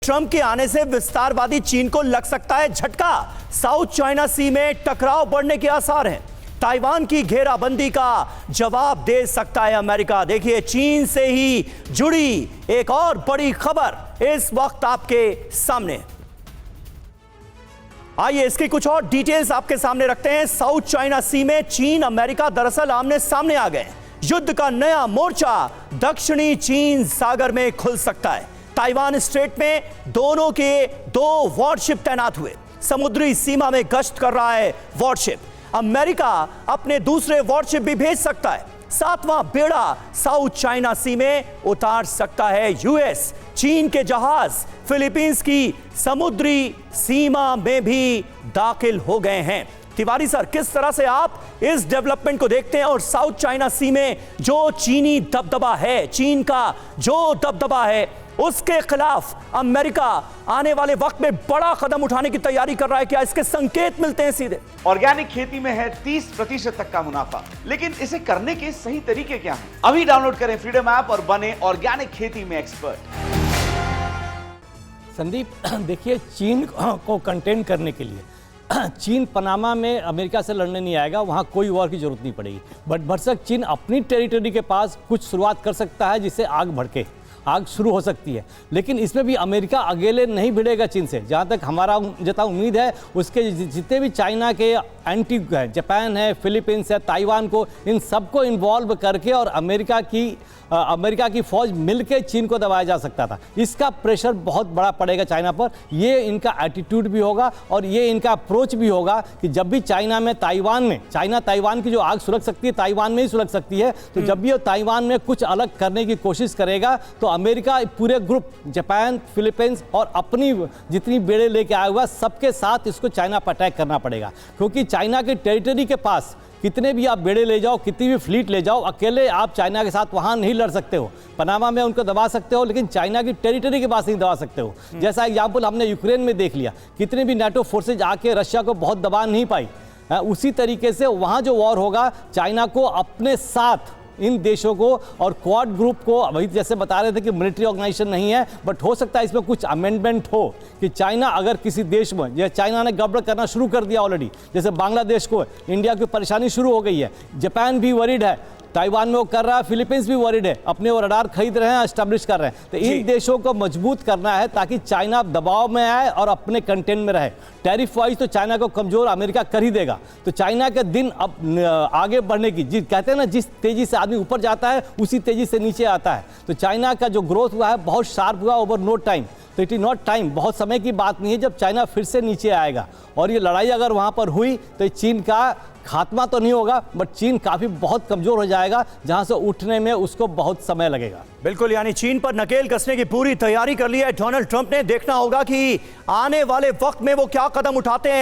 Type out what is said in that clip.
Trump के आने से विस्तारवादी चीन को लग सकता है झटका। साउथ चाइना सी में टकराव बढ़ने के आसार हैं। ताइवान की घेराबंदी का जवाब दे सकता है अमेरिका। देखिए, चीन से ही जुड़ी एक और बड़ी खबर इस वक्त आपके सामने। आइए इसकी कुछ और डिटेल्स आपके सामने रखते हैं। साउथ चाइना सी में चीन अमेरिका दरअसल आमने सामने आ गए। युद्ध का नया मोर्चा दक्षिणी चीन सागर में खुल सकता है। ताइवान स्ट्रेट में दोनों के 2 वॉरशिप तैनात हुए। समुद्री सीमा में गश्त कर रहा है वॉरशिप। अमेरिका अपने दूसरे वॉरशिप भी भेज सकता है। 7वां बेड़ा साउथ चाइना सी में उतार सकता है यूएस। चीन के जहाज फिलीपींस की समुद्री सीमा में भी दाखिल हो गए हैं। तिवारी सर, किस तरह से आप इस डेवलपमेंट को देखते हैं और साउथ चाइना सी में जो चीनी दबदबा है, चीन का जो दबदबा है, उसके खिलाफ अमेरिका आने वाले वक्त में बड़ा कदम उठाने की तैयारी कर रहा है? क्या इसके संकेत मिलते हैं सीधे? ऑर्गेनिक खेती में है 30% तक का मुनाफा, लेकिन इसे करने के सही तरीके क्या हैं? अभी डाउनलोड करें फ्रीडम ऐप और बने ऑर्गेनिक खेती में एक्सपर्ट। संदीप, देखिए, चीन को कंटेन करने के लिए चीन पनामा में अमेरिका से लड़ने नहीं आएगा, वहाँ कोई वॉर की जरूरत नहीं पड़ेगी। बट भरसक चीन अपनी टेरिटरी के पास कुछ शुरुआत कर सकता है जिससे आग भड़के, आग शुरू हो सकती है। लेकिन इसमें भी अमेरिका अकेले नहीं भिड़ेगा चीन से। जहाँ तक हमारा जितना उम्मीद है, उसके जितने भी चाइना के एंटी है, जापान है, फिलीपींस है, ताइवान को, इन सबको इन्वॉल्व करके और अमेरिका की फौज मिलकर चीन को दबाया जा सकता था। इसका प्रेशर बहुत बड़ा पड़ेगा चाइना पर। ये इनका एटीट्यूड भी होगा और ये इनका अप्रोच भी होगा कि जब भी चाइना ताइवान की जो आग सुलग सकती है, ताइवान में ही सुलग सकती है। तो जब भी वो ताइवान में कुछ अलग करने की कोशिश करेगा तो अमेरिका पूरे ग्रुप, जापान, फिलीपींस और अपनी जितनी बेड़े लेके आया हुआ, सबके साथ इसको चाइना पर अटैक करना पड़ेगा। क्योंकि चाइना के टेरिटरी के पास कितने भी आप बेड़े ले जाओ, कितनी भी फ्लीट ले जाओ, अकेले आप चाइना के साथ वहां नहीं लड़ सकते हो। पनामा में उनको दबा सकते हो, लेकिन चाइना की टेरिटरी के पास नहीं दबा सकते हो। जैसा एग्जाम्पल हमने यूक्रेन में देख लिया, कितने भी नाटो फोर्सेज आके रशिया को बहुत दबा नहीं पाई। उसी तरीके से वहां जो वॉर होगा, चाइना को अपने साथ इन देशों को और क्वाड ग्रुप को, अभी जैसे बता रहे थे कि मिलिट्री ऑर्गेनाइजेशन नहीं है, बट हो सकता है इसमें कुछ अमेंडमेंट हो कि चाइना अगर किसी देश में, जैसे चाइना ने गड़बड़ करना शुरू कर दिया ऑलरेडी, जैसे बांग्लादेश को इंडिया की परेशानी शुरू हो गई है, जापान भी वरीड है, ताइवान में वो कर रहा है, फिलीपींस भी वरीड है, अपने वो रडार खरीद रहे हैं, एस्टेब्लिश कर रहे हैं। तो इन देशों को मजबूत करना है ताकि चाइना दबाव में आए और अपने कंटेंट में रहे। टैरिफ वाइज तो चाइना को कमजोर अमेरिका कर ही देगा। तो चाइना के दिन अब आगे बढ़ने की, कहते हैं ना, जिस तेजी से आदमी ऊपर जाता है उसी तेजी से नीचे आता है। तो चाइना का जो ग्रोथ हुआ है बहुत शार्प हुआ ओवर नो टाइम। तो इट इज नॉट टाइम, बहुत समय की बात नहीं है जब चाइना फिर से नीचे आएगा। और ये लड़ाई अगर वहां पर हुई तो चीन का खात्मा तो नहीं होगा, बट चीन काफी बहुत कमजोर हो जाएगा, जहां से उठने में उसको बहुत समय लगेगा। बिल्कुल, यानी चीन पर नकेल कसने की पूरी तैयारी कर ली है डोनाल्ड ट्रंप ने। देखना होगा कि आने वाले वक्त में वो क्या कदम उठाते हैं।